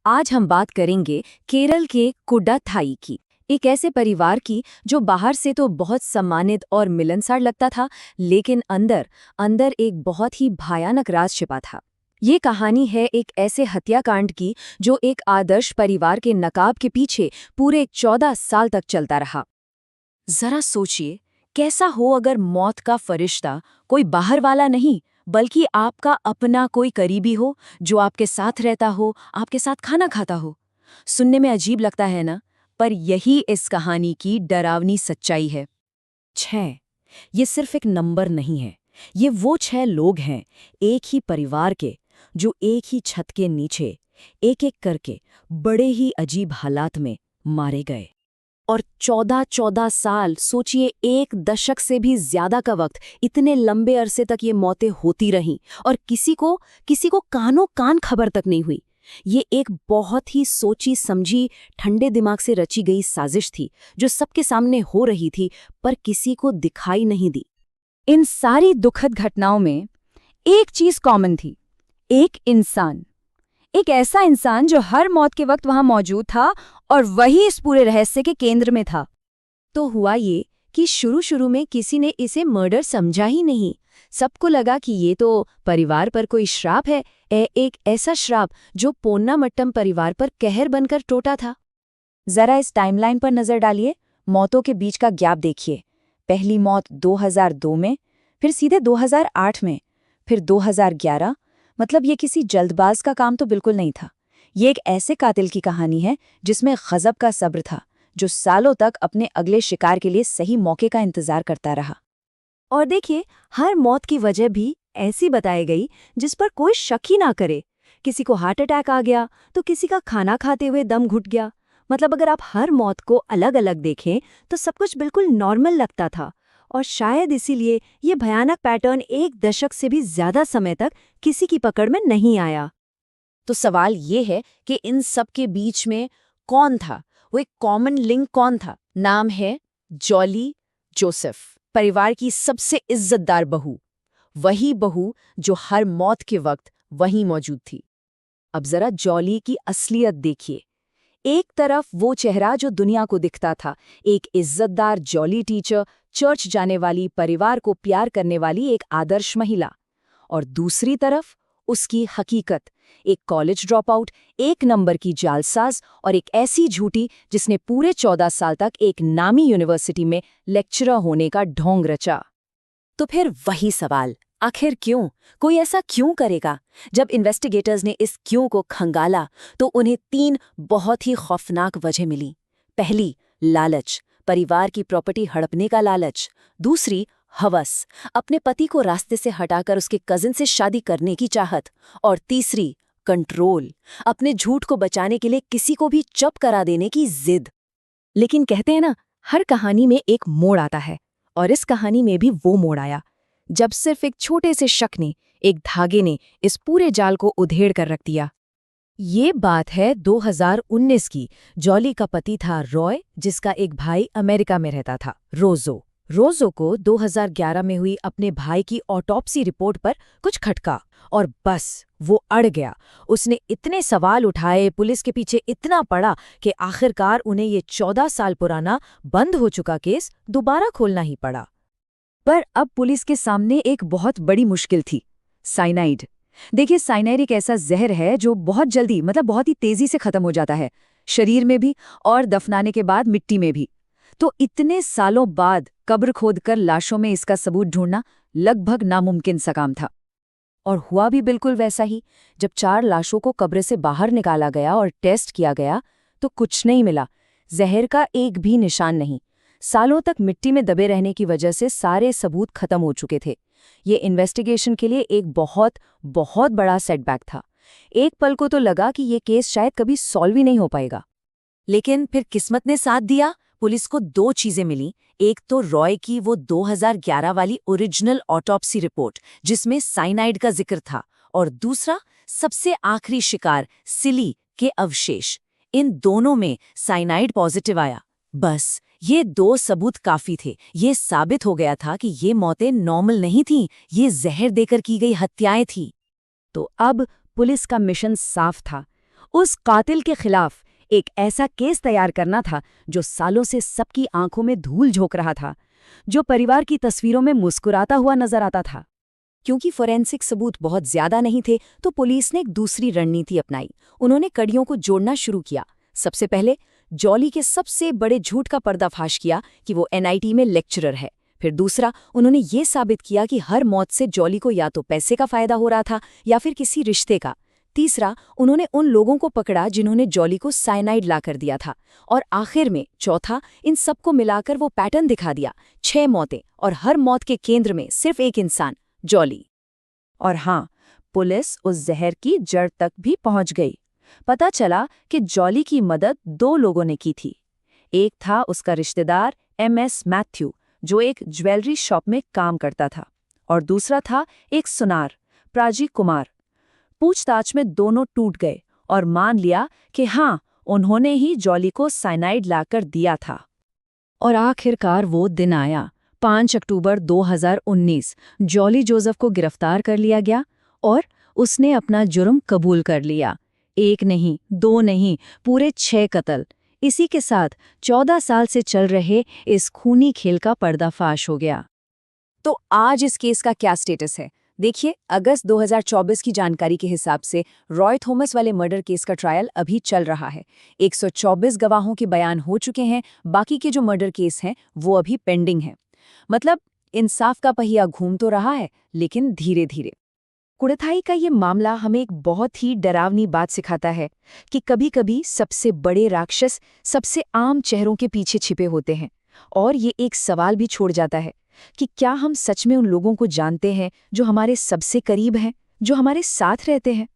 आज हम बात करेंगे केरल के कुड्डाथाई की। एक ऐसे परिवार की जो बाहर से तो बहुत सम्मानित और मिलनसार लगता था, लेकिन अंदर अंदर एक बहुत ही भयानक राज छिपा था। ये कहानी है एक ऐसे हत्याकांड की जो एक आदर्श परिवार के नकाब के पीछे पूरे 14 साल तक चलता रहा। जरा सोचिए, कैसा हो अगर मौत का फरिश्ता कोई बाहर वाला नहीं बल्कि आपका अपना कोई करीबी हो, जो आपके साथ रहता हो, आपके साथ खाना खाता हो। सुनने में अजीब लगता है ना, पर यही इस कहानी की डरावनी सच्चाई है। 6 ये सिर्फ एक नंबर नहीं है, ये वो 6 लोग हैं, एक ही परिवार के, जो एक ही छत के नीचे एक एक करके बड़े ही अजीब हालात में मारे गए। और 14-14 साल, सोचिए, एक दशक से भी ज्यादा का वक्त, इतने लंबे अरसे तक ये मौतें होती रहीं और किसी को कानों कान खबर तक नहीं हुई। ये एक बहुत ही सोची समझी, ठंडे दिमाग से रची गई साजिश थी, जो सबके सामने हो रही थी पर किसी को दिखाई नहीं दी। इन सारी दुखद घटनाओं में एक चीज कॉमन थी, एक इंसान, एक ऐसा इंसान जो हर मौत के वक्त वहां मौजूद था और वही इस पूरे रहस्य के केंद्र में था। तो हुआ ये कि शुरू में किसी ने इसे मर्डर समझा ही नहीं। सबको लगा कि ये तो परिवार पर कोई श्राप है, एक ऐसा श्राप जो पोन्नामट्टम परिवार पर कहर बनकर टूटा था। जरा इस टाइमलाइन पर नजर डालिए, मौतों के बीच का गैप देखिए। पहली मौत 2002 में, फिर सीधे 2008 में, फिर 2011। मतलब ये किसी जल्दबाज का काम तो बिल्कुल नहीं था। ये एक ऐसे कातिल की कहानी है जिसमें गजब का सब्र था, जो सालों तक अपने अगले शिकार के लिए सही मौके का इंतजार करता रहा। और देखिए, हर मौत की वजह भी ऐसी बताई गई जिस पर कोई शक ही ना करे। किसी को हार्ट अटैक आ गया तो किसी का खाना खाते हुए दम घुट गया। मतलब अगर आप हर मौत को अलग अलग देखें तो सब कुछ बिल्कुल नॉर्मल लगता था। और शायद इसीलिए ये भयानक पैटर्न एक दशक से भी ज्यादा समय तक किसी की पकड़ में नहीं आया। तो सवाल ये है कि इन सब के बीच में कौन था, वो एक कॉमन लिंक कौन था? नाम है जॉली जोसेफ, परिवार की सबसे इज्जतदार बहू, वही बहू जो हर मौत के वक्त वहीं मौजूद थी। अब जरा जॉली की असलियत देखिए। एक तरफ वो चेहरा जो दुनिया को दिखता था, एक इज्जतदार जॉली टीचर, चर्च जाने वाली, परिवार को प्यार करने वाली एक आदर्श महिला। और दूसरी तरफ उसकी हकीकत, एक कॉलेज ड्रॉप आउट, एक नंबर की जालसाज और एक ऐसी झूठी जिसने पूरे 14 साल तक एक नामी यूनिवर्सिटी में लेक्चरर होने का ढोंग रचा। तो फिर वही सवाल, आखिर क्यों? कोई ऐसा क्यों करेगा? जब इन्वेस्टिगेटर्स ने इस क्यों को खंगाला तो उन्हें 3 बहुत ही खौफनाक वजह मिली। पहली, लालच, परिवार की प्रॉपर्टी हड़पने का लालच। दूसरी, हवस, अपने पति को रास्ते से हटाकर उसके कजिन से शादी करने की चाहत। और तीसरी, कंट्रोल, अपने झूठ को बचाने के लिए किसी को भी चुप करा देने की जिद। लेकिन कहते हैं ना, हर कहानी में एक मोड़ आता है, और इस कहानी में भी वो मोड़ आया जब सिर्फ एक छोटे से शक ने, एक धागे ने इस पूरे जाल को उधेड़ कर रख दिया। ये बात है 2019 की। जॉली का पति था रॉय, जिसका एक भाई अमेरिका में रहता था, रोजो को 2011 में हुई अपने भाई की ऑटोप्सी रिपोर्ट पर कुछ खटका और बस वो अड़ गया। उसने इतने सवाल उठाए, पुलिस के पीछे इतना पड़ा कि आखिरकार उन्हें ये 14 साल पुराना बंद हो चुका केस दोबारा खोलना ही पड़ा। पर अब पुलिस के सामने एक बहुत बड़ी मुश्किल थी, साइनाइड। देखिए, साइनाइड एक ऐसा जहर है जो बहुत जल्दी, मतलब बहुत ही तेजी से खत्म हो जाता है, शरीर में भी और दफनाने के बाद मिट्टी में भी। तो इतने सालों बाद कब्र खोदकर लाशों में इसका सबूत ढूंढना लगभग नामुमकिन सा काम था। और हुआ भी बिल्कुल वैसा ही। जब 4 लाशों को कब्र से बाहर निकाला गया और टेस्ट किया गया तो कुछ नहीं मिला, जहर का एक भी निशान नहीं। सालों तक मिट्टी में दबे रहने की वजह से सारे सबूत खत्म हो चुके थे। ये इन्वेस्टिगेशन के लिए एक बहुत बहुत बड़ा सेटबैक था। एक पल को तो लगा कि ये केस शायद कभी सॉल्व ही नहीं हो पाएगा। लेकिन फिर किस्मत ने साथ दिया। पुलिस को 2 चीजें मिली। एक तो रॉय की वो 2011 वाली ओरिजिनल ऑटोप्सी रिपोर्ट जिसमें साइनाइड का जिक्र था, और दूसरा, सबसे आखिरी शिकार सिली के अवशेष। इन दोनों में साइनाइड पॉजिटिव आया। बस ये 2 सबूत काफी थे। ये साबित हो गया था कि ये मौतें नॉर्मल नहीं थीं, ये जहर देकर की गई हत्याएं थीं। तो अब पुलिस का मिशन साफ था। उस कातिल के खिलाफ एक ऐसा केस तैयार करना था जो सालों से सबकी आंखों में धूल झोंक रहा था, जो परिवार की तस्वीरों में मुस्कुराता हुआ नजर आता था। क्योंकि फोरेंसिक सबूत बहुत ज्यादा नहीं थे तो पुलिस ने एक दूसरी रणनीति अपनाई। उन्होंने कड़ियों को जोड़ना शुरू किया। सबसे पहले जॉली के सबसे बड़े झूठ का पर्दाफाश किया कि वो एनआईटी में लेक्चरर है। फिर दूसरा, उन्होंने ये साबित किया कि हर मौत से जॉली को या तो पैसे का फायदा हो रहा था या फिर किसी रिश्ते का। तीसरा, उन्होंने उन लोगों को पकड़ा जिन्होंने जॉली को साइनाइड लाकर दिया था। और आखिर में चौथा, इन सबको मिलाकर वो पैटर्न दिखा दिया, 6 मौतें और हर मौत के केंद्र में सिर्फ एक इंसान, जॉली। और हाँ, पुलिस उस जहर की जड़ तक भी पहुंच गई। पता चला कि जॉली की मदद 2 लोगों ने की थी। एक था उसका रिश्तेदार MS मैथ्यू, जो एक ज्वेलरी शॉप में काम करता था, और दूसरा था एक सुनार, प्राजी कुमार। पूछताछ में दोनों टूट गए और मान लिया कि हाँ, उन्होंने ही जॉली को साइनाइड लाकर दिया था। और आखिरकार वो दिन आया, 5 अक्टूबर 2019। जॉली जोसेफ को गिरफ्तार कर लिया गया और उसने अपना जुर्म कबूल कर लिया। 1 नहीं, 2 नहीं, पूरे 6 कत्ल। इसी के साथ 14 साल से चल रहे इस खूनी खेल का पर्दाफाश हो गया। तो आज इस केस का क्या स्टेटस है? देखिए, अगस्त 2024 की जानकारी के हिसाब से रॉय थॉमस वाले मर्डर केस का ट्रायल अभी चल रहा है। 124 गवाहों के बयान हो चुके हैं। बाकी के जो मर्डर केस हैं वो अभी पेंडिंग हैं। मतलब इंसाफ का पहिया घूम तो रहा है, लेकिन धीरे धीरे। कुड़थाई का ये मामला हमें एक बहुत ही डरावनी बात सिखाता है कि कभी-कभी सबसे बड़े राक्षस सबसे आम चेहरों के पीछे छिपे होते हैं। और ये एक सवाल भी छोड़ जाता है कि क्या हम सच में उन लोगों को जानते हैं जो हमारे सबसे करीब हैं, जो हमारे साथ रहते हैं?